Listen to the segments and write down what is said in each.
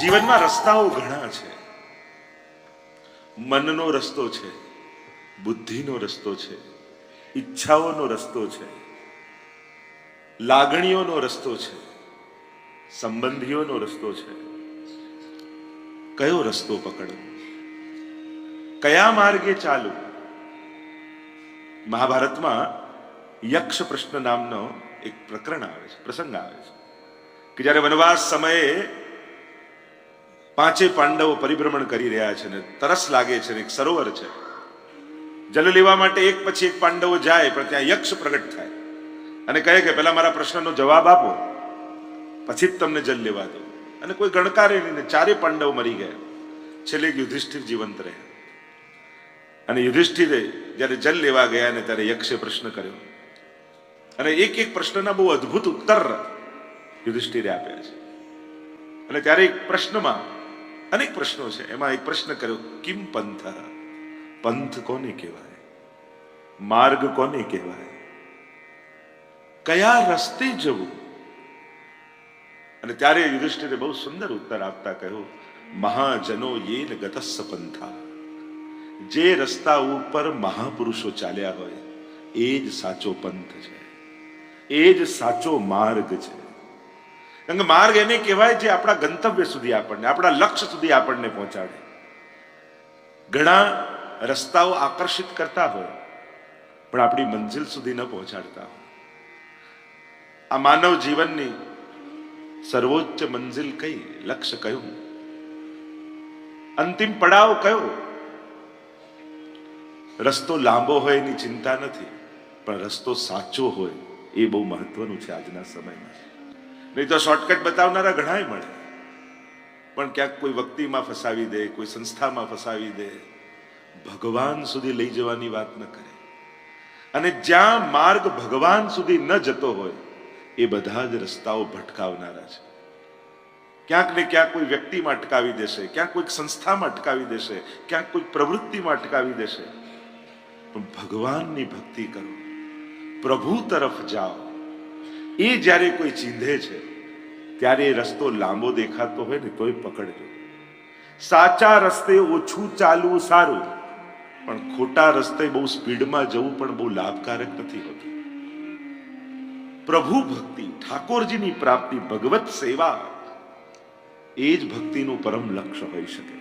જીવનમાં રસ્તાઓ ઘણા છે. મનનો રસ્તો છે, બુદ્ધિનો રસ્તો છે, ઈચ્છાઓનો રસ્તો છે, લાગણીઓનો રસ્તો છે, સંબંધીઓનો રસ્તો છે. કયો રસ્તો પકડવો, કયા માર્ગે ચાલવું? મહાભારતમાં યક્ષ પ્રશ્ન નામનો એક પ્રકરણ આવે છે, પ્રસંગ આવે છે કે જ્યારે વનવાસ સમયે પાંચે પાંડવો પરિભ્રમણ કરી રહ્યા છે ને તરસ લાગે છે ને એક સરોવર છે. જલ લેવા માટે એક પછી એક પાંડવો જાય, પણ ત્યાં યક્ષ પ્રગટ થાય અને કહે કે પહેલા મારા પ્રશ્નનો જવાબ આપો, પછી જ તમને જલ લેવા દો. અને કોઈ ગણકારે નહીં ને ચારે પાંડવો મરી ગયા. છેલ્લે યુધિષ્ઠિર જીવંત રહ્યા. અને યુધિષ્ઠિરે જ્યારે જલ લેવા ગયા ને ત્યારે યક્ષે પ્રશ્ન કર્યો અને એક એક પ્રશ્નના બહુ અદ્ભુત ઉત્તર યુધિષ્ઠિરે આપ્યા છે. અને ત્યારે એક પ્રશ્નમાં અનેક પ્રશ્નો છે, એમાં એક પ્રશ્ન કર્યો, કિમ પંથ? પંથ કોને કહેવાય? માર્ગ કોને કહેવાય? કયા રસ્તે જવું? અને ત્યારે યુધિષ્ઠિરે બહુ સુંદર ઉત્તર આપતા કહ્યું, મહાજનો યેન ગતસ્સ પંથા. જે રસ્તા ઉપર મહાપુરુષો ચાલ્યા હોય એ જ સાચો પંથ છે, એ જ સાચો માર્ગ છે. કારણ કે માર્ગ એને કહેવાય જે આપણા ગંતવ્ય સુધી આપણને, આપણા લક્ષ્ય સુધી આપણને પહોંચાડે. ઘણા રસ્તાઓ આકર્ષિત કરતા હોય પણ આપણી મંજિલ સુધી ન પહોંચાડતા હોય. આ માનવ જીવનની સર્વોચ્ચ મંજિલ કઈ, લક્ષ્ય કયું, અંતિમ પડાવ કયો? રસ્તો લાંબો હોય એની ચિંતા નથી, પણ રસ્તો સાચો હોય એ બહુ મહત્વનું છે આજના સમયમાં. નહીં તો શોર્ટકટ બતાવનારા ઘણાય મળે, પણ ક્યાંક કોઈ વ્યક્તિમાં ફસાવી દે, કોઈ સંસ્થામાં ફસાવી દે, ભગવાન સુધી લઈ જવાની વાત ન કરે. અને જ્યાં માર્ગ ભગવાન સુધી ન જતો હોય એ બધા જ રસ્તાઓ ભટકાવનારા છે. ક્યાંક ને ક્યાંક કોઈ વ્યક્તિમાં અટકાવી દેશે, ક્યાંક કોઈક સંસ્થામાં અટકાવી દેશે, ક્યાંક કોઈક પ્રવૃત્તિમાં અટકાવી દેશે. પણ ભગવાનની ભક્તિ કરો, પ્રભુ તરફ જાઓ. એ જ્યારે કોઈ ચીંધે છે ત્યારે એ રસ્તો લાંબો દેખાતો હોય ને તોય પકડજો. સાચા રસ્તે ઓછું ચાલવું સારું, પણ ખોટા રસ્તે બહુ સ્પીડમાં જવું પણ બહુ લાભકારક નથી હોતું. પ્રભુ ભક્તિ, ઠાકોરજીની પ્રાપ્તિ, ભગવત સેવા એ જ ભક્તિનું પરમ લક્ષ્ય હોઈ શકે.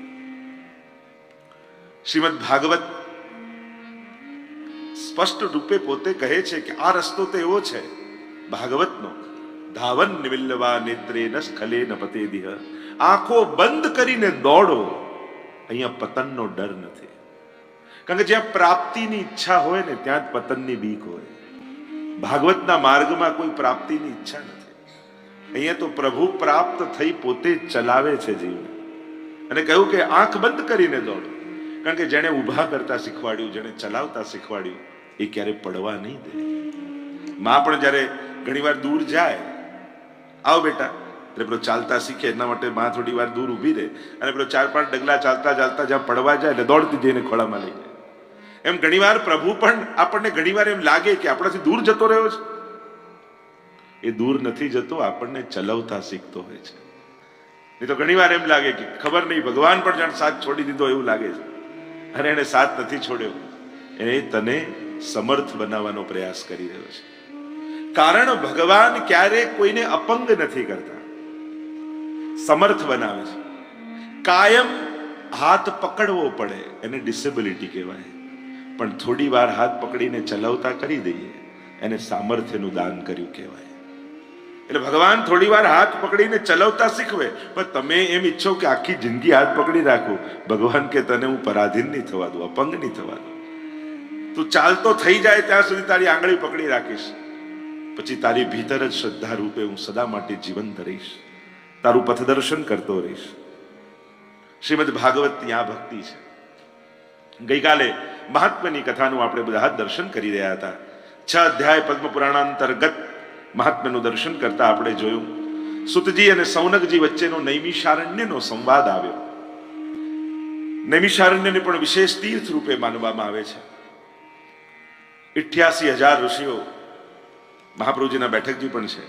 શ્રીમદ ભાગવત સ્પષ્ટ રૂપે પોતે કહે છે કે આ રસ્તો તો એવો છે ભાગવતનો, ધાવન નિવિલ્લવા નેત્રે ન સ્ખલે ન પતે દિહ. આંખો બંધ કરીને દોડો, અહીંયા પતનનો ડર નથી. કારણ કે જ્યાં પ્રાપ્તિની ઈચ્છા હોય ને ત્યાં જ પતનની બીક હોય. ભાગવતના માર્ગમાં કોઈ પ્રાપ્તિની ઈચ્છા નથી. અહીંયા તો પ્રભુ પ્રાપ્ત થઈ પોતે જ ચલાવે છે જીવને. અને કહ્યું કે આંખ બંધ કરીને દોડો. કારણ કે જેણે ઊભા કરતા શીખવાડ્યું, જેણે ચલાવતા શીખવાડ્યું એ ક્યારે પડવા નહીં દે. માં પણ જ્યારે ઘણી વાર દૂર જાય, આવો બેટા, એટલે પેલો ચાલતા શીખે એના માટે માં થોડી વાર દૂર ઊભી રહે અને પેલો 4-5 ડગલા ચાલતા ચાલતા જ્યાં પડવા જાય એટલે દોડતી જઈને ખોળામાં લઈ જાય. એમ ઘણી વાર પ્રભુ પણ આપણને ઘણી વાર એમ લાગે કે આપણાથી દૂર જતો રહ્યો છે. એ દૂર નથી જતો, આપણને ચલાવતા શીખતો હોય છે. નહીં તો ઘણી વાર એમ લાગે કે ખબર નહીં ભગવાન પણ જાણે સાથ છોડી દીધો એવું લાગે છે. અને એને સાથ નથી છોડ્યો, એને તને સમર્થ બનાવવાનો પ્રયાસ કરી રહ્યો છે. કારણ ભગવાન ક્યારે કોઈને અપંગ નથી કરતા, સમર્થ બનાવે છે. કાયમ હાથ પકડવો પડે એને ડિસેબિલિટી કહેવાય, પણ થોડી વાર હાથ પકડીને ચલાવતા કરી દઈએ એને સામર્થ્યનું દાન કર્યું કહેવાય. એટલે ભગવાન થોડી વાર હાથ પકડીને ચલાવતા શીખવે, પણ તમે એમ ઈચ્છો કે આખી જિંદગી હાથ પકડી રાખું, ભગવાન કે તને હું પરાધીન નહીં થવા દઉં, અપંગ નહીં થવા દઉં. તું ચાલતો થઈ જાય ત્યાં સુધી તારી આંગળી પકડી રાખીશ, પછી તારી ભીતર જ શ્રદ્ધા રૂપે હું સદા માટે જીવંત રહીશ, તારું પથદર્શન કરતો રહીશ. શ્રીમદ ભાગવતની આ ભક્તિ છે. ગઈકાલે મહાત્મ્યની કથાનું આપણે બધા દર્શન કરી રહ્યા હતા. 6 અધ્યાય પદ્મ પુરાણાંતર્ગત મહાત્મ્યનું દર્શન કરતા આપણે જોયું સુતજી અને સૌનકજી વચ્ચેનો નૈમિષારણ્યનો સંવાદ આવ્યો. નૈમિષારણ્યને પણ વિશેષ તીર્થ રૂપે માનવામાં આવે છે. 88,000 ઋષિઓ, મહાપ્રભુજીના બેઠકજી પણ છે,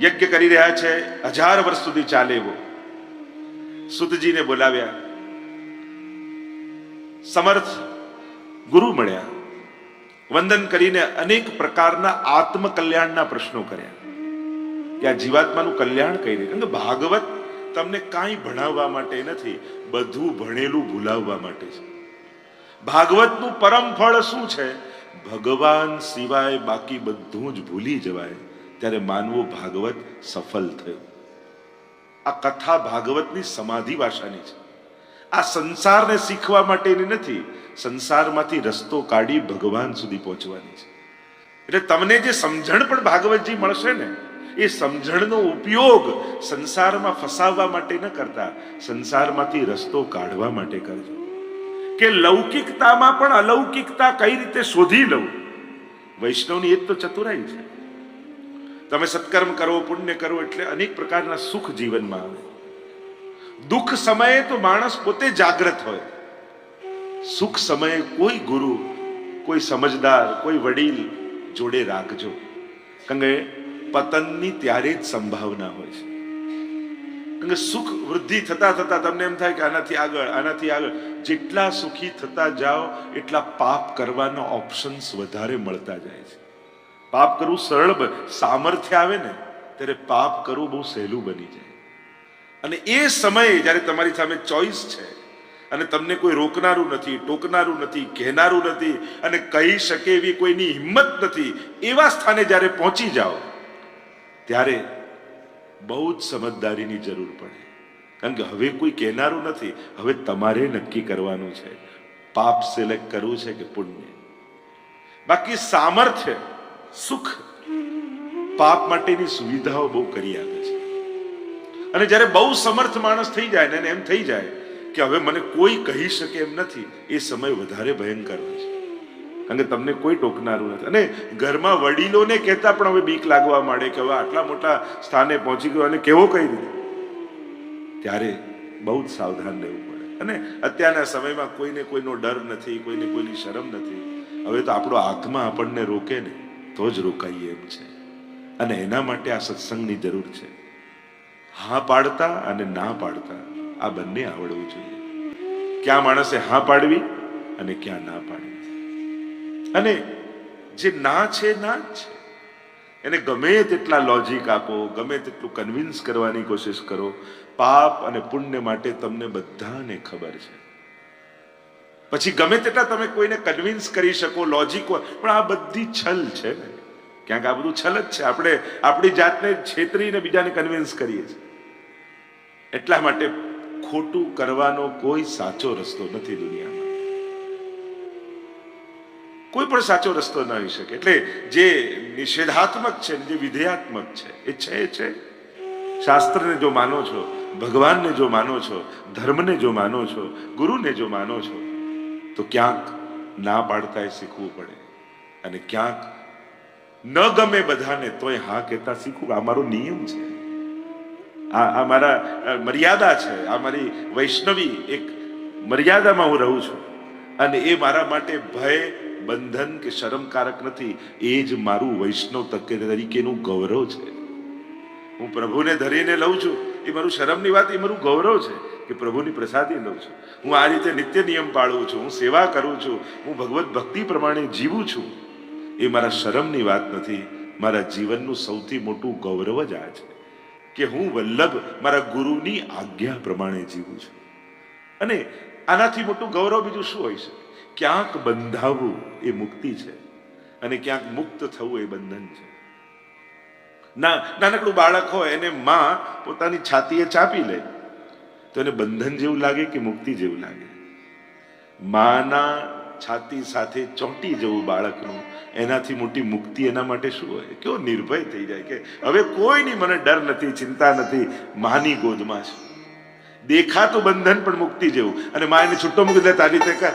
યજ્ઞ કરી રહ્યા છે. 1000 વર્ષ સુધી ચાલે એવો સુતજીને બોલાવ્યા, સમર્થ ગુરુ મળ્યા, વંદન કરીને અનેક પ્રકારના આત્મકલ્યાણના પ્રશ્નો કર્યા કે આ જીવાત્માનું કલ્યાણ કઈ રીતે. કારણ કે ભાગવત તમને કાંઈ ભણાવવા માટે નથી, બધું ભણેલું ભૂલાવવા માટે છે. ભાગવતનું પરમ ફળ શું છે? ભગવાન સિવાય બાકી બધું જ ભૂલી જવાય, ત્યારે માનવો ભાગવત સફળ થયો. આ કથા ભાગવતની સમાધિ ભાષાની છે. આ સંસારને શીખવા માટેની નથી, સંસારમાંથી રસ્તો કાઢી ભગવાન સુધી પહોંચવાની છે. એટલે તમને જે સમજણ પણ ભાગવતજી મળશે ને, એ સમજણનો ઉપયોગ સંસારમાં ફસાવવા માટે ન કરતા સંસારમાંથી રસ્તો કાઢવા માટે કરજો. કે લૌકિકતામાં પણ અલૌકિકતા કઈ રીતે શોધી લઉં, વૈષ્ણવની એ જ તો ચતુરાઈ છે. તમે સત્કર્મ કરો, પુણ્ય કરો એટલે અનેક પ્રકારના સુખ જીવનમાં આવે. દુઃખ સમયે તો માણસ પોતે જાગૃત હોય, સુખ સમયે કોઈ ગુરુ, કોઈ સમજદાર, કોઈ વડીલ જોડે રાખજો. કારણ કે પતનની ત્યારે જ સંભાવના હોય છે. કારણ કે સુખ વૃદ્ધિ થતા થતા તમને એમ થાય કે આનાથી આગળ, આનાથી આગળ. જેટલા સુખી થતા જાઓ એટલા પાપ કરવાના ઓપ્શન્સ વધારે મળતા જાય છે. પાપ કરવું સરળ, સામર્થ્ય આવે ને ત્યારે પાપ કરવું બહુ સહેલું બની જાય. અને એ સમયે જ્યારે તમારી સામે ચોઈસ છે અને તમને કોઈ રોકનારું નથી, ટોકનારું નથી, કહેનારું નથી અને કહી શકે એવી કોઈની હિંમત નથી, એવા સ્થાને જ્યારે પહોંચી જાઓ ત્યારે બહુ જ સમજદારીની જરૂર પડે. કારણ કે હવે કોઈ કહેનારું નથી, હવે તમારે નક્કી કરવાનું છે પાપ સિલેક્ટ કરવું છે કે પુણ્ય. બાકી સામર્થ્ય, સુખ, પાપ માટેની સુવિધાઓ બહુ કરી આપે છે. અને જ્યારે બહુ સમર્થ માણસ થઈ જાય ને એમ થઈ જાય કે હવે મને કોઈ કહી શકે એમ નથી, એ સમય વધારે ભયંકર હોય છે. કારણ કે તમને કોઈ ટોકનારું નથી. અને ઘરમાં વડીલોને કહેતા પણ હવે બીક લાગવા માંડે કે હવે આટલા મોટા સ્થાને પહોંચી ગયો અને કેવો કઈ રીતે, ત્યારે બહુ જ સાવધાન રહેવું પડે. અને અત્યારના સમયમાં કોઈને કોઈનો ડર નથી, કોઈને કોઈની શરમ નથી. હવે તો આપણો આત્મા આપણને રોકે ને તો જ રોકાઈએ એમ છે. અને એના માટે આ સત્સંગની જરૂર છે. હા પાડતા અને ના પાડતા આ બંને આવડવું જોઈએ. ક્યાં માણસે હા પાડવી અને ક્યાં ના પાડવી. અને જે ના છે ના જ છે, એને ગમે તેટલા લોજિક આપો, ગમે તેટલું કન્વિન્સ કરવાની કોશિશ કરો, પાપ અને પુણ્ય માટે તમને બધાને ખબર છે. પછી ગમે તેટલા તમે કોઈને કન્વિન્સ કરી શકો, લોજિક, પણ આ બધી છલ છે ને. ક્યાંક આ બધું છલ જ છે. આપણે આપણી જાતને છેતરીને બીજાને કન્વિન્સ કરીએ છીએ. એટલા માટે ખોટું કરવાનો કોઈ સાચો રસ્તો નથી દુનિયામાં. કોઈ પણ સાચો રસ્તો ન હોઈ શકે. એટલે જે નિષેધાત્મક છે, જે વિધેયાત્મક છે, એ છે. શાસ્ત્રને જો માનો છો, ભગવાનને જો માનો છો, ધર્મને જો માનો છો, ગુરુને જો માનો છો, તો ક્યાંક ના પાડતા શીખવું પડે. અને ક્યાંક ન ગમે બધાને તોય હા કહેતા શીખવું. આ મારો નિયમ છે, આ મારા મર્યાદા છે, આ મારી વૈષ્ણવી એક મર્યાદામાં હું રહું છું. અને એ મારા માટે ભય, બંધન કે શરમકારક નથી. એ જ મારું વૈષ્ણવ તરીકેનું ગૌરવ છે. હું પ્રભુને ધરીને લઉં છું, એ મારું શરમની વાત, એ મારું ગૌરવ છે કે પ્રભુની પ્રસાદી લઉં છું. હું આ રીતે નિત્ય નિયમ પાળું છું, હું સેવા કરું છું, હું ભગવત ભક્તિ પ્રમાણે જીવું છું. એ મારા શરમની વાત નથી. મારા જીવનનું સૌથી મોટું ગૌરવ જ આ છે કે હું વલ્લભ મારા ગુરુની આજ્ઞા પ્રમાણે જીવું છું. અને આનાથી મોટું ગૌરવ બીજું શું હોય છે? ક્યાંક બંધાવવું એ મુક્તિ છે અને ક્યાંક મુક્ત થવું એ બંધન છે. નાનકડું બાળક હોય એને માં પોતાની છાતીએ ચાપી લે તો એને બંધન જેવું લાગે કે મુક્તિ જેવું લાગે? માના છાતી સાથે ચોંટી જવું બાળકનું, એનાથી મોટી મુક્તિ એના માટે શું હોય? કેવો નિર્ભય થઈ જાય કે હવે કોઈની મને ડર નથી, ચિંતા નથી, માની ગોદમાં છે. દેખાતું બંધન પણ મુક્તિ જેવું. અને માં એને છૂટો મૂકી દે તારી રીતે કર,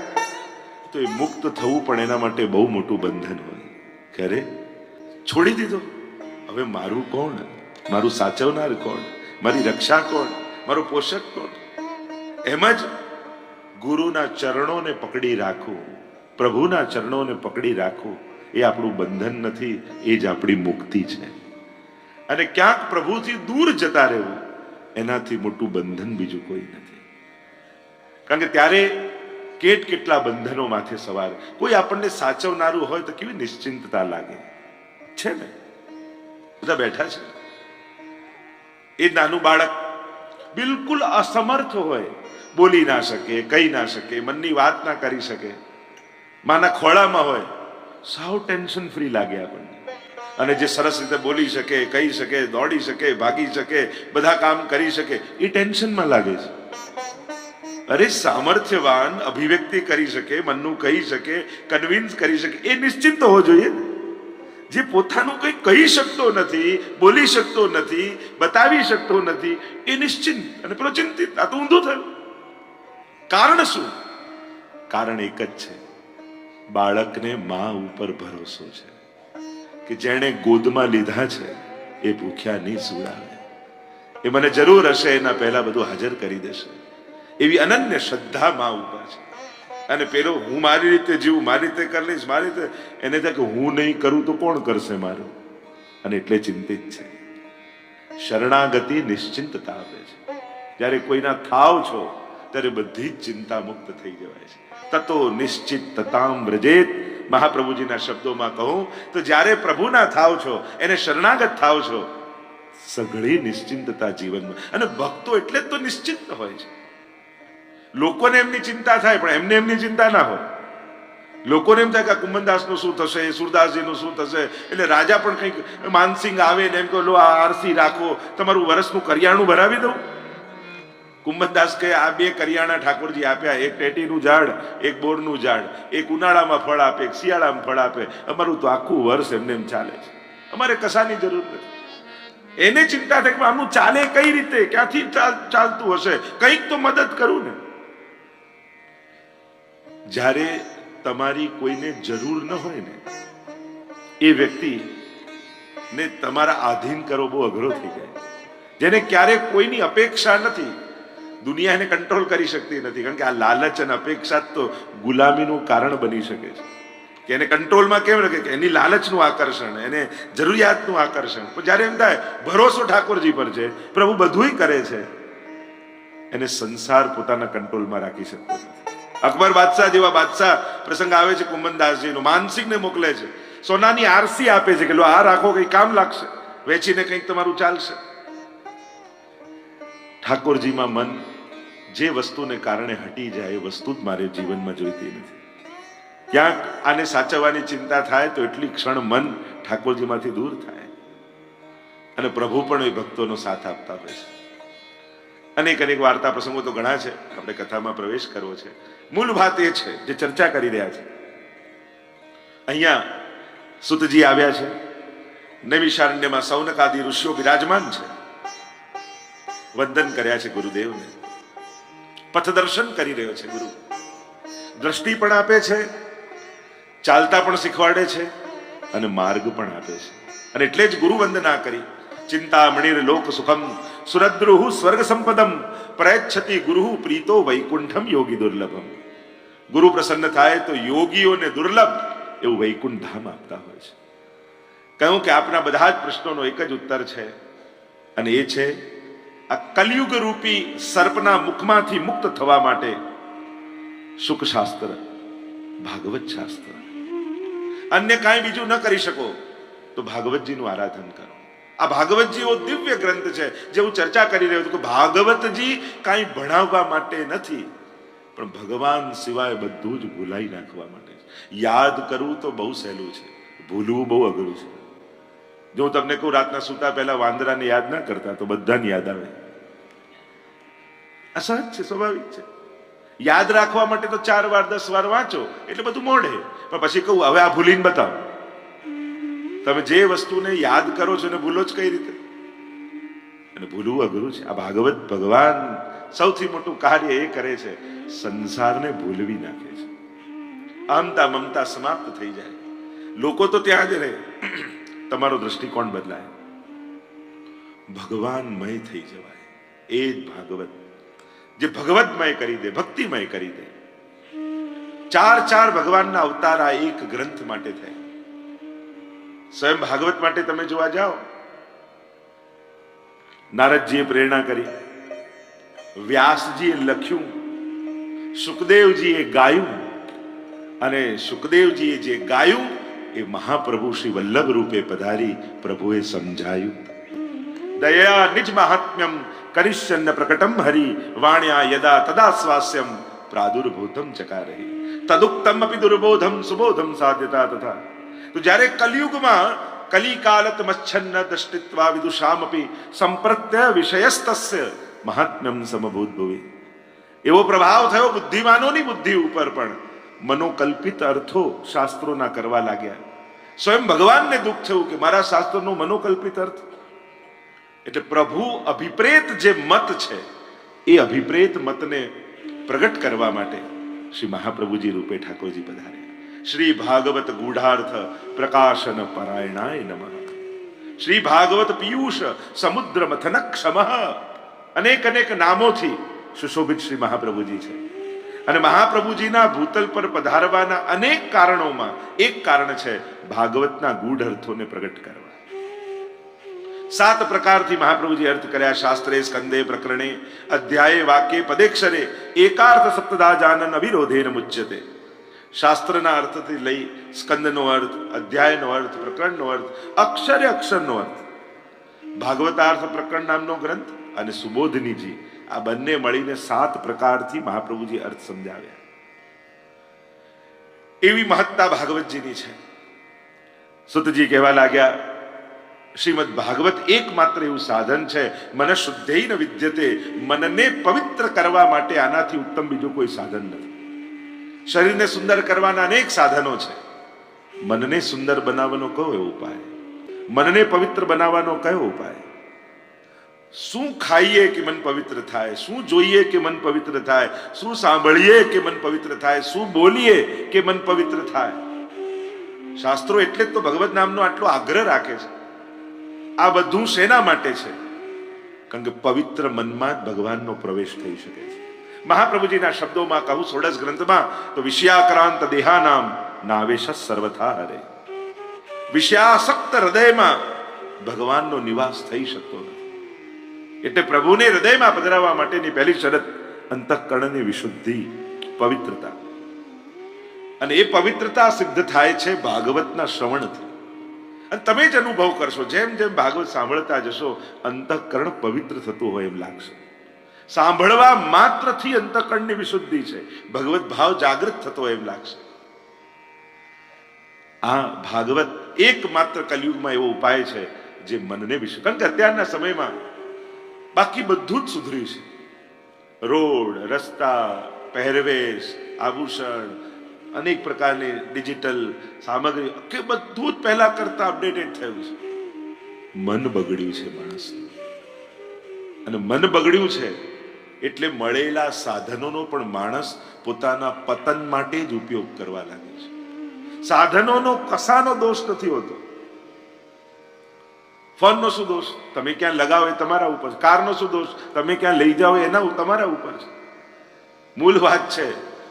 તો એ મુક્ત થવું પણ એના માટે બહુ મોટું બંધન હોય. ખરે છોડી દીધો, હવે મારું કોણ? મારું સાચવનાર કોણ? મારી રક્ષા કોણ? મારો પોષક કોણ? એમ જ ગુરુના ચરણોને પકડી રાખવું, પ્રભુના ચરણોને પકડી રાખવું એ આપણું બંધન નથી, એ જ આપણી મુક્તિ છે. અને ક્યાંક પ્રભુથી દૂર જતા રહેવું એનાથી મોટું બંધન બીજું કોઈ નથી. કારણ કે ત્યારે કેટલા બંધનો માથે સવાર. કોઈ આપણને સાચવનારું હોય તો કેવી નિશ્ચિંતતા લાગે છે ને. બધા બેઠા છે, એ નાનું બાળક બિલકુલ અસમર્થ હોય, બોલી ના શકે, કહી ના શકે, મનની વાત ના કરી શકે, માના ખોળામાં હોય, સાવ ટેન્શન ફ્રી લાગે આપણને. અને જે સરસ રીતે બોલી શકે, કહી શકે, દોડી શકે, ભાગી શકે, બધા કામ કરી શકે, એ ટેન્શનમાં લાગે છે. અરે સામર્થ્યવાન અભિવ્યક્તિ કરી શકે, મનનું કહી શકે, કન્વિન્સ કરી શકે, એ નિશ્ચિંત હોવો જોઈએ. જે પોતાનું કંઈ કહી શકતો નથી, બોલી શકતો નથી, બતાવી શકતો નથી, એ નિશ્ચિંત. અને પેલો ચિંતિત, આ તો ઊંધું થયું. કારણ શું? કારણ એક જ છે, બાળકને મા ઉપર ભરોસો છે કે જેણે ગોદમાં લીધા છે એ ભૂખ્યા નહીં સુવડાવે, એ મને જરૂર હશે એના પહેલા બધું હાજર કરી દેશે. એવી અનન્ય શ્રદ્ધા મા ઉપર છે. અને પેલો હું મારી રીતે જીવું, મારી રીતે કરી લઈશ, મારી રીતે, એને થાય કે હું નહીં કરું તો કોણ કરશે મારું, અને એટલે ચિંતિત છે. શરણાગતિ નિશ્ચિંતતા આપે છે. જ્યારે કોઈના થાવ છો ત્યારે બધી જ ચિંતા મુક્ત થઈ જવાય છે. તતો નિશ્ચિતતામ વ્રજેત. મહાપ્રભુજીના શબ્દોમાં કહું તો જ્યારે પ્રભુના થાવ છો, એને શરણાગત થાવ છો, સઘળી નિશ્ચિંતતા જીવનમાં. અને ભક્તો એટલે જ તો નિશ્ચિંત હોય છે. લોકોને એમની ચિંતા થાય પણ એમને એમની ચિંતા ના હોય. લોકોને એમ થાય કે કુંભનદાસનું શું થશે, સુરદાસજીનું શું થશે, એટલે રાજા પણ કંઈક માનસિંગ આવે ને એમ કહો લો આ આરસી રાખો, તમારું વર્ષનું કરિયાણું ભરાવી દઉં. કુંભનદાસ કહે આ 2 કરિયાણા ઠાકોરજી આપ્યા, એક ટેટીનું ઝાડ, એક બોરનું ઝાડ, એક ઉનાળામાં ફળ આપે, એક શિયાળામાં ફળ આપે, અમારું તો આખું વર્ષ એમને એમ ચાલે છે, અમારે કશાની જરૂર નથી. એને ચિંતા થાય કે આનું ચાલે કઈ રીતે, ક્યાંથી ચાલતું હશે, કંઈક તો મદદ કરું ને. જ્યારે તમારી કોઈને જરૂર ન હોય ને, એ વ્યક્તિ ને તમારા આધીન કરો બહુ અઘરો થઈ જાય. જેને ક્યારેક કોઈની અપેક્ષા નથી, દુનિયા એને કંટ્રોલ કરી શકતી નથી. કારણ કે આ લાલચ અને અપેક્ષા તો ગુલામીનું કારણ બની શકે છે. કે એને કંટ્રોલમાં કેમ રાખે કે એની લાલચનું આકર્ષણ, એને જરૂરિયાતનું આકર્ષણ. પણ જ્યારે એમ થાય ભરોસો ઠાકોરજી પર છે, પ્રભુ બધુંય કરે છે, એને સંસાર પોતાના કંટ્રોલમાં રાખી શકતો નથી. અકબર બાદશાહ જેવા બાદશાહ પ્રસંગ આવે છે કુંભનદાસજીનો, માનસિંહને મોકલે છે, સોનાની આરસી આપે છે કે લો આ રાખો, કઈ કામ લાગશે, વેચીને કંઈક તમારું ચાલશે. ઠાકોરજીમાં મન જે વસ્તુને કારણે હટી જાય એ વસ્તુ જ મારે જીવનમાં જોઈતી નથી. ક્યાંક આને સાચવવાની ચિંતા થાય તો એટલી ક્ષણ મન ઠાકોરજીમાંથી દૂર થાય. અને પ્રભુ પણ એ ભક્તોનો સાથ આપતા હોય છે. અનેક વાર્તા પ્રસંગો તો ઘણા છે, આપણે કથામાં પ્રવેશ કરવો છે. મૂળ વાત એ છે જે ચર્ચા કરી રહ્યા છે. અહીંયા સુતજી આવ્યા છે, નૈમિષારણ્યમાં સૌનક આદિ ઋષિઓ બિરાજમાન છે. વંદન કર્યા છે ગુરુદેવને, પથદર્શન કરી રહ્યો છે ગુરુ. દ્રષ્ટિ પણ આપે છે, ચાલતા પણ શીખવાડે છે, અને માર્ગ પણ આપે છે. અને એટલે જ ગુરુ વંદના કરી. ચિંતામણીર લોક સુખમ સુરદ્રુહુ સ્વર્ગ સંપદમ પ્રયચ્છતિ ગુરુ પ્રીતો વૈકુંઠમ યોગી દુર્લભમ. ગુરુ પ્રસન્ન થાય તો યોગીઓને દુર્લભ એવું વૈકુંઠ ધામ આપતા હોય છે. કહ્યું કે આપના બધા જ પ્રશ્નોનો એક જ ઉત્તર છે, અને એ છે આ કલયુગ રૂપી સર્પના મુખમાંથી મુક્ત થવા માટે સુખ શાસ્ત્ર, ભાગવત શાસ્ત્ર, અન્ય કાંઈ બીજું ન કરી શકો તો ભાગવતજીનું આરાધન કરો. આ ભાગવતજી એવો દિવ્ય ગ્રંથ છે જે હું ચર્ચા કરી રહ્યો છું કે ભાગવતજી કાંઈ ભણાવવા માટે નથી, પણ ભગવાન સિવાય બધું જ ભૂલાઈ નાખવા માટે. યાદ કરવું તો બહુ સહેલું છે, ભૂલવું બહુ અઘરું છે. જો હું તમને કહું રાતના સૂતા પહેલા વાંદરાને યાદ ના કરતા તો બધાને યાદ આવે. આ સહજ છે, સ્વાભાવિક છે. યાદ રાખવા માટે તો 4 વાર 10 વાર વાંચો એટલે બધું મોઢે. પણ પછી કહું હવે આ ભૂલીને બતાવો. તમે જે વસ્તુને યાદ કરો છો એને ભૂલો જ કઈ રીતે? અને ભૂલવું અઘરું છે. આ ભાગવત ભગવાન સૌથી મોટું કાર્ય એ કરે છે, સંસારને ભૂલવી નાખે છે. આમતા મમતા સમાપ્ત થઈ જાય. લોકો તો ત્યાં જ રહે, તમારો દ્રષ્ટિકોણ બદલાય, ભગવાનમય થઈ જવાય. એ જ ભાગવત જે ભગવતમય કરી દે, ભક્તિમય કરી દે. 4 ભગવાનના અવતાર આ એક ગ્રંથ માટે થાય. સ્વયં ભાગવત માટે તમે જોવા જાઓ નારદજીએ પ્રેરણા કરી, વ્યાસજીએ લખ્યું, સુખદેવજીએ ગાયું, અને સુખદેવજીએ જે ગાયું એ મહાપ્રભુ શ્રી વલ્લભ રૂપે પધારી પ્રભુએ સમજાયું. દયા નિજ મહાત્મ્યમ કરિષ્યન્ન પ્રકટમ હરિ વાણ્યા યદા તદા સ્વાસ્યમ પ્રાદુર્ભૂતમ ચકારહી તદુક્તમ અપિ દુર્બોધમ સુબોધમ સાધ્યતા તથા. તો જ્યારે કલિયુગમાં કલિકાલત મચ્છન્ન દષ્ટિત્વા વિદુષામપી સંપ્રત્ય વિષયસ્તસ્ય મહાત્મ્યમ સમભૂત ભુવિ. એવો પ્રભાવ થયો બુદ્ધિમાનોની બુદ્ધિ ઉપર, પણ મનોકલ્પિત અર્થો શાસ્ત્રોના કરવા લાગ્યા. સ્વયં ભગવાનને દુઃખ થયું કે મારા શાસ્ત્રનો મનોકલ્પિત અર્થ. એટલે પ્રભુ અભિપ્રેત જે મત છે એ અભિપ્રેત મતને પ્રગટ કરવા માટે શ્રી મહાપ્રભુજી રૂપે ઠાકોરજી પધાર્યા. શ્રી ભાગવત ગૂઢાર્થ પ્રકાશન પરાયણાય નમઃ. શ્રી ભાગવત પિયુષ સમુદ્ર મથન ક્ષમઃ. અનેક અનેક નામોથી સુશોભિત શ્રી મહાપ્રભુજી છે. અને મહાપ્રભુજીના ભૂતલ પર પધારવાના અનેક કારણોમાં એક કારણ છે ભાગવતના ગૂઢ અર્થોને પ્રગટ કરવા. 7 પ્રકારથી મહાપ્રભુજી અર્થ કર્યા. શાસ્ત્રે સ્કંદે પ્રકરણે અધ્યાયે વાક્ય પદેક્ષરે એકાર્થ સપ્તદા જાનન અવિરોધેન મુચ્યતે. શાસ્ત્રના અર્થથી લઈ સ્કંદનો અર્થ, અધ્યાયનો અર્થ, પ્રકરણનો અર્થ, અક્ષરે અક્ષરનો અર્થ. ભાગવતાર્થ પ્રકરણ નામનો ગ્રંથ અને સુબોધનીજી આ બંને મળીને 7 પ્રકારથી મહાપ્રભુજી અર્થ સમજાવ્યા. એવી મહત્તા ભાગવતજીની છે. સુતજી કહેવા લાગ્યા, શ્રીમદ ભાગવત એકમાત્ર એવું સાધન છે, મન શુદ્ધૈન વિદ્યતે. મનને પવિત્ર કરવા માટે આનાથી ઉત્તમ બીજું કોઈ સાધન નથી. શરીરને સુંદર કરવાના અનેક સાધનો છે. મનને સુંદર બનાવવાનો કયો ઉપાય? મનને પવિત્ર બનાવવાનો કયો ઉપાય? શું ખાઈએ કે મન પવિત્ર થાય? શું જોઈએ કે મન પવિત્ર થાય? શું સાંભળીએ કે મન પવિત્ર થાય? શું બોલીએ કે મન પવિત્ર થાય? શાસ્ત્રો એટલે જ તો ભગવત નામનો આટલો આગ્રહ રાખે છે. આ બધું શેના માટે છે? કારણ કે પવિત્ર મનમાં જ ભગવાનનો પ્રવેશ થઈ શકે છે. મહાપ્રભુજીના શબ્દોમાં કહું, 16 ગ્રંથમાં તો વિષયાક્રાંત દેહાનામ નાવેશ સર્વથા હરે. વિષયાસક્ત હૃદયમાં ભગવાનનો નિવાસ થઈ શકતો નથી. એટલે પ્રભુને હૃદયમાં પધરાવવા માટેની પહેલી શરત અંતઃકરણની વિશુદ્ધિ, પવિત્રતા. અને એ પવિત્રતા સિદ્ધ થાય છે ભાગવતના શ્રવણથી. અને તમે જ અનુભવ કરશો, જેમ જેમ ભાગવત સાંભળતા જશો અંતઃકરણ પવિત્ર થતું હોય એમ લાગશે. સાંભળવા માત્રથી અંતઃકરણની વિશુદ્ધિ છે, ભગવત ભાવ જાગૃત થતો હોય એમ લાગશે. આ ભાગવત એકમાત્ર કલિયુગમાં એવો ઉપાય છે જે મનને વિશુદ્ધ. કારણ કે અત્યારના સમયમાં બાકી બધું જ સુધર્યું છે. રોડ, રસ્તા, પહેરવેશ, આભૂષણ, અનેક પ્રકારની ડિજિટલ સામગ્રી કે બધું જ પહેલા કરતા અપડેટેડ થયું છે. મન બગડ્યું છે માણસનું. અને મન બગડ્યું છે એટલે મળેલા સાધનોનો પણ માણસ પોતાના પતન માટે જ ઉપયોગ કરવા લાગે છે. સાધનોનો કશાનો દોષ નથી હોતો. ફોનનો શું દોષ? તમે ક્યાં લગાવો એ તમારા ઉપર. કારનો શું દોષ? તમે ક્યાં લઈ જાઓ એના તમારા ઉપર છે. મૂળ વાત છે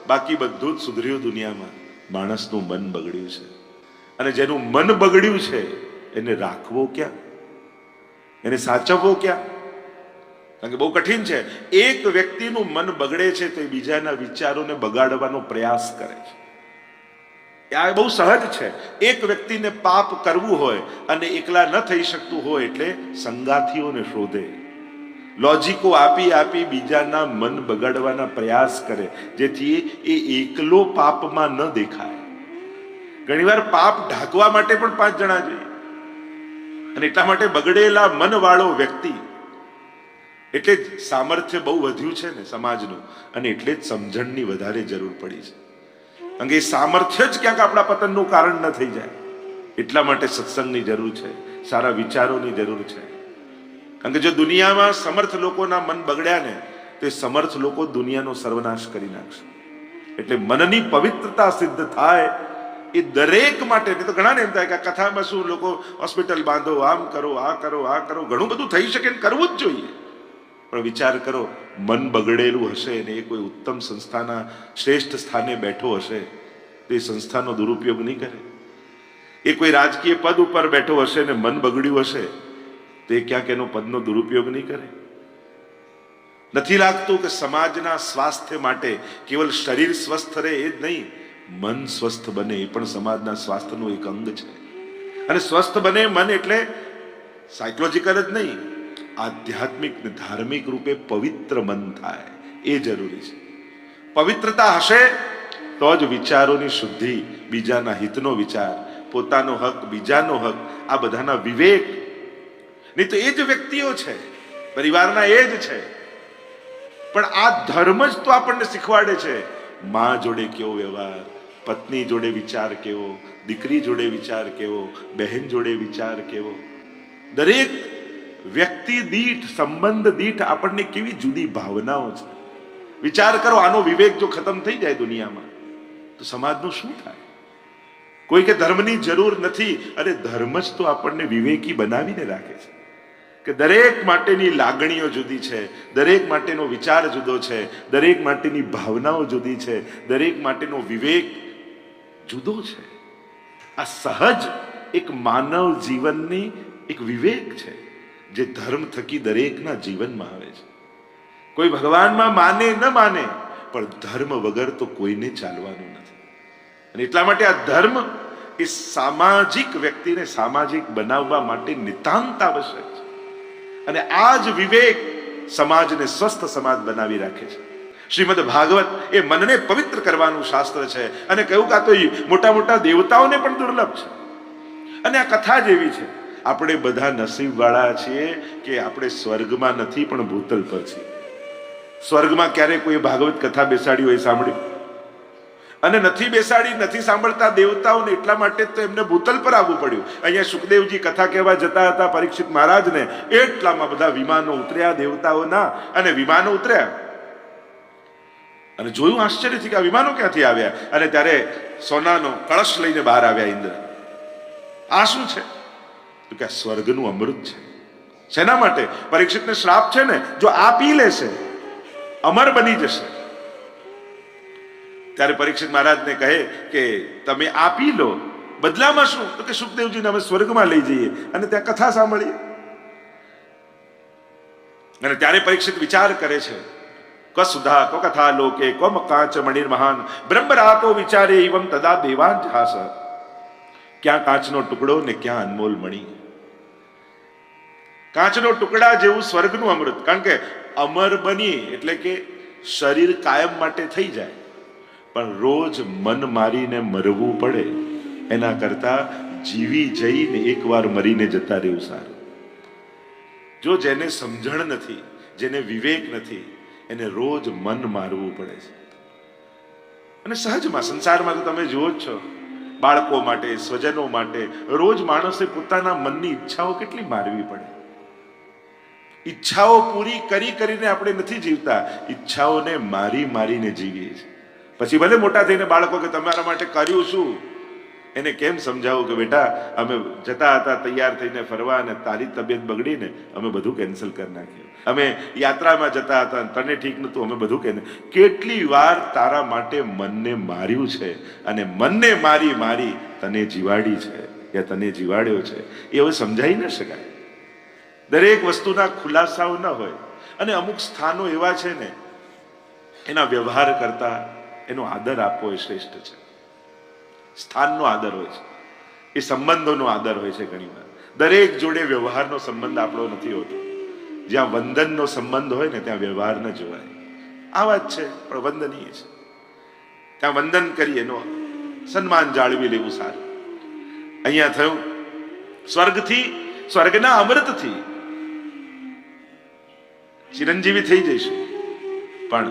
બાકી બધું જ સુધર્યું દુનિયામાં, માણસનું મન બગડ્યું છે. અને જેનું મન બગડ્યું છે એને રાખવો ક્યાં? એને સાચવવો ક્યાં? કારણ કે બહુ કઠિન છે. એક વ્યક્તિનું મન બગડે છે તો એ બીજાના વિચારોને બગાડવાનો પ્રયાસ કરે છે. આ બહુ સહજ છે. એક વ્યક્તિને પાપ કરવું હોય અને એકલા ન થઈ શકતું હોય એટલે સંગાથીઓને શોધે, લોજિકો આપી આપી બીજાના મન બગાડવાના પ્રયાસ કરે, જેથી એ એકલો પાપમાં ન દેખાય. ઘણીવાર પાપ ઢાંકવા માટે પણ 5 જણા જોઈએ. અને એટલા માટે બગડેલા મન વાળો વ્યક્તિ, એટલે જ સામર્થ્ય બહુ વધ્યું છે ને સમાજનું, અને એટલે જ સમજણની વધારે જરૂર પડી છે. કારણ કે એ સામર્થ્ય જ ક્યાંક આપણા પતનનું કારણ ન થઈ જાય. એટલા માટે સત્સંગની જરૂર છે, સારા વિચારોની જરૂર છે. કારણ કે જો દુનિયામાં સમર્થ લોકોના મન બગડ્યા ને તો એ સમર્થ લોકો દુનિયાનો સર્વનાશ કરી નાખશે. એટલે મનની પવિત્રતા સિદ્ધ થાય એ દરેક માટે. તો ઘણાને એમ થાય કે કથામાં શું, લોકો હોસ્પિટલ બાંધો, આમ કરો, આ કરો, આ કરો, ઘણું બધું થઈ શકે ને કરવું જ જોઈએ. પણ વિચાર કરો, મન બગડેલું હશે ને એ કોઈ ઉત્તમ સંસ્થાના શ્રેષ્ઠ સ્થાને બેઠો હશે તો એ સંસ્થાનો દુરુપયોગ નહીં કરે. એ કોઈ રાજકીય પદ ઉપર બેઠો હશે ને મન બગડ્યું હશે તો એ ક્યાંક એનો પદનો દુરુપયોગ નહીં કરે? નથી લાગતું કે સમાજના સ્વાસ્થ્ય માટે કેવલ શરીર સ્વસ્થ રહે એ જ નહીં, મન સ્વસ્થ બને એ પણ સમાજના સ્વાસ્થ્યનું એક અંગ છે. અને સ્વસ્થ બને મન એટલે સાયકોલોજીકલ જ નહીં, આધ્યાત્મિક ને ધાર્મિક રૂપે પવિત્ર મન થાય એ જરૂરી છે. પવિત્રતા હશે તો જ વિચારોની શુદ્ધિ, બીજાના હિતનો વિચાર, પોતાનો હક, બીજાનો હક, આ બધાના વિવેક. નહીં તો એ જ વ્યક્તિઓ છે, પરિવારના એ જ છે. પણ આ ધર્મ જ તો આપણને શીખવાડે છે માં જોડે કેવો વ્યવહાર, પત્ની જોડે વિચાર કેવો, દીકરી જોડે વિચાર કેવો, બહેન જોડે વિચાર કેવો. દરેક વ્યક્તિ દીઠ, સંબંધ દીઠ આપણને કેવી જુદી ભાવનાઓ છે. વિચાર કરો, આનો વિવેક જો ખતમ થઈ જાય દુનિયામાં તો સમાજનું શું થાય? કોઈ કે ધર્મની જરૂર નથી, અરે ધર્મ જ તો આપણને વિવેકી બનાવીને રાખે છે કે દરેક માટેની લાગણીઓ જુદી છે, દરેક માટેનો વિચાર જુદો છે, દરેક માટેની ભાવનાઓ જુદી છે, દરેક માટેનો વિવેક જુદો છે. આ સહજ એક માનવ જીવનની એક વિવેક છે જે ધર્મ થકી દરેકના જીવનમાં આવે છે. કોઈ ભગવાનમાં માને ન માને, પણ ધર્મ વગર તો કોઈને ચાલવાનું નથી. અને એટલા માટે આ ધર્મ એ સામાજિક વ્યક્તિને સામાજિક બનાવવા માટે નિતાંત આવશ્યક છે. અને આ જ વિવેક સમાજને સ્વસ્થ સમાજ બનાવી રાખે છે. શ્રીમદ ભાગવત એ મનને પવિત્ર કરવાનું શાસ્ત્ર છે. અને કહ્યું કે આ તો મોટા મોટા દેવતાઓને પણ દુર્લભ છે. અને આ કથા જેવી છે. આપણે બધા નસીબવાળા છીએ કે આપણે સ્વર્ગમાં નથી પણ ભૂતલ પર છીએ. સ્વર્ગમાં ક્યારેય કોઈ ભાગવત કથા બેસાડી હોય સાંભળ્યું? અને નથી બેસાડી, નથી સાંભળતા દેવતાઓને, એટલા માટે તો એમને ભૂતલ પર આવવું પડ્યું. અહીંયા સુખદેવજી કથા કહેવા જતા હતા પરીક્ષિત મહારાજને, એટલામાં બધા વિમાનો ઉતર્યા દેવતાઓના. અને વિમાનો ઉતર્યા અને જોયું આશ્ચર્યથી કે આ વિમાનો ક્યાંથી આવ્યા. અને ત્યારે સોનાનો કળશ લઈને બહાર આવ્યા ઇન્દ્ર. આ શું છે? તો કે આ સ્વર્ગનું અમૃત છે. શેના માટે? પરીક્ષિતને શ્રાપ છે ને, જો આ પી લેશે અમર બની જશે. ત્યારે પરીક્ષિત મહારાજને કહે કે તમે આ પી લો, બદલામાં શું? તો કે સુખદેવજીને અમે સ્વર્ગમાં લઈ જઈએ અને ત્યાં કથા સાંભળીએ. અને ત્યારે પરીક્ષિત વિચાર કરે છે, કસુધા કો કથા લોકે કોમ કાંચ મણિર મહાન બ્રહ્મરાતો વિચારે એવમ તદા દેવાન જાસ. ક્યાં કાચનો ટુકડો ને ક્યાં અનમોલ મણી. કાચનો ટુકડા જેવું સ્વર્ગનું અમૃત. કારણ કે અમર બની એટલે કે શરીર કાયમ માટે થઈ જાય, પણ રોજ મન મારીને મરવું પડે એના કરતા જીવી જઈને એકવાર મરીને જતા રહેવું સારું. જો જેને સમજણ નથી, જેને વિવેક નથી, એને રોજ મન મારવું પડે છે. અને સહજમાં સંસારમાં તો તમે જુઓ જ છો, બાળકો માટે, સ્વજનો માટે રોજ માણસે પોતાના મનની ઈચ્છાઓ કેટલી મારવી પડે. ઈચ્છાઓ પૂરી કરી કરીને આપણે નથી જીવતા, ઈચ્છાઓને મારી મારીને જીવીએ છીએ. પછી ભલે મોટા થઈને બાળકો કે તમારા માટે કર્યું શું, એને કેમ સમજાવું કે બેટા અમે જતા હતા તૈયાર થઈને ફરવા અને તારી તબિયત બગડીને અમે બધું કેન્સલ કરી નાખ્યું. અમે યાત્રામાં જતા હતા તને ઠીક નતું, અમે બધું કેટલી વાર તારા માટે મનને માર્યું છે અને મનને મારી મારી તને જીવાડી છે યા તને જીવાડ્યો છે. એ હવે સમજાઈ ન શકાય. દરેક વસ્તુના ખુલાસાઓ ન હોય. અને અમુક સ્થાનો એવા છે ને, એના વ્યવહાર કરતા એનો આદર આપવો એ શ્રેષ્ઠ છે. સ્થાનનો આદર હોય છે, એ સંબંધોનો આદર હોય છે. ઘણી વાર દરેક જોડે વ્યવહારનો સંબંધ આપણો નથી હોતો. જ્યાં વંદનનો સંબંધ હોય ને ત્યાં વ્યવહાર ન જોવાય. આ વાત છે, પણ વંદનીય છે. ત્યાં વંદન કરીએ, એનો સન્માન જાળવી લેવું સારું. અહીંયા થયું સ્વર્ગથી, સ્વર્ગના અમૃતથી ચિરંજીવી થઈ જઈશું. પણ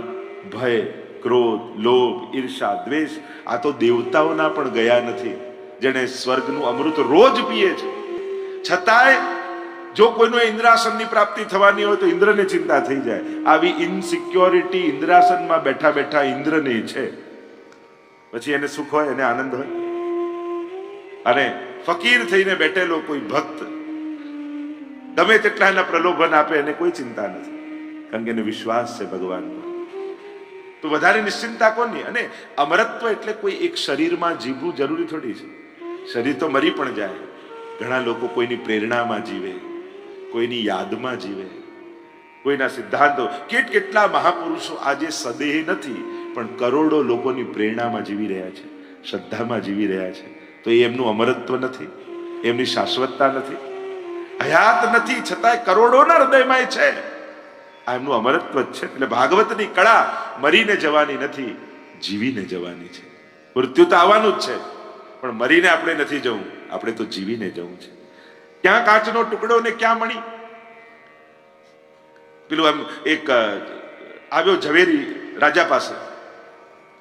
ભય, ક્રોધ, લોભ, ઈર્ષા, દ્વેષ આ તો દેવતાઓના પણ ગયા નથી, જેને સ્વર્ગનું અમૃત રોજ પીએ છે. છતાંય જો કોઈનો ઇન્દ્રાસનની પ્રાપ્તિ થવાની હોય તો ઇન્દ્રને ચિંતા થઈ જાય. આવી ઇનસિક્યોરિટી ઇન્દ્રાસનમાં બેઠા બેઠા ઇન્દ્રને છે. પછી એને સુખ હોય, એને આનંદ હોય. અને ફકીર થઈને બેઠેલો કોઈ ભક્ત ગમે તેટલા એના પ્રલોભન આપે, એને કોઈ ચિંતા નથી, કારણ કે એને વિશ્વાસ છે ભગવાન પર. તો વધારે નિશ્ચિંતા કોની? અને અમરત્વ એટલે કોઈ એક શરીરમાં જીવવું જરૂરી થોડી છે. શરીર તો મરી પણ જાય. ઘણા લોકો કોઈની પ્રેરણામાં જીવે, કોઈની યાદમાં જીવે, કોઈના સિદ્ધાંતો. કેટલા મહાપુરુષો આજે સદેહ નથી પણ કરોડો લોકોની પ્રેરણામાં જીવી રહ્યા છે, શ્રદ્ધામાં જીવી રહ્યા છે. તો એ એમનું અમરત્વ નથી, એમની શાશ્વતતા નથી, હયાત નથી, છતાંય કરોડોના હૃદયમાં છે. આ એમનું અમરત્વ જ છે. એટલે ભાગવતની કળા મરીને જવાની નથી, જીવીને જવાની છે. મૃત્યુ તો આવવાનું જ છે, પણ મરીને આપણે નથી જવું, આપણે તો જીવીને જવું છે. ક્યાં કાચનો ટુકડો ને ક્યાં મણી. પેલું આમ એક આવ્યો ઝવેરી રાજા પાસે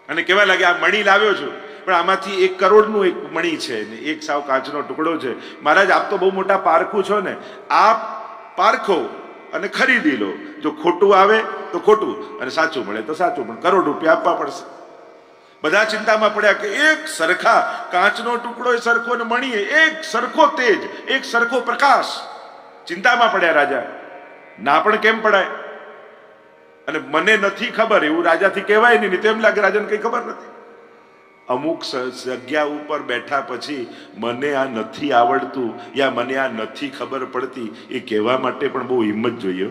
અને કહેવા લાગે આ મણી લાવ્યો છું, પણ આમાંથી 1 કરોડનું એક મણી છે ને એક સાવ કાચનો ટુકડો છે. મહારાજ આપ તો બહુ મોટા પારખું છો ને, આપ પારખો અને ખરીદી લો. જો ખોટું આવે તો ખોટું અને સાચું મળે તો સાચું, પણ કરોડ રૂપિયા આપવા પડશે. બધા ચિંતામાં પડ્યા કે એક સરખા કાચનો ટુકડો એ સરખો ને મણીએ એક સરખો તેજ, એક સરખો પ્રકાશ. ચિંતામાં પડ્યા રાજા. ના પણ કેમ પડાય? અને મને નથી ખબર એવું રાજાથી કહેવાય નહીં, તો એમ લાગે રાજાને કઈ ખબર નથી. અમુક જગ્યા ઉપર બેઠા પછી મને આ નથી આવડતું યા મને આ નથી ખબર પડતી એ કહેવા માટે પણ બહુ હિંમત જોઈએ.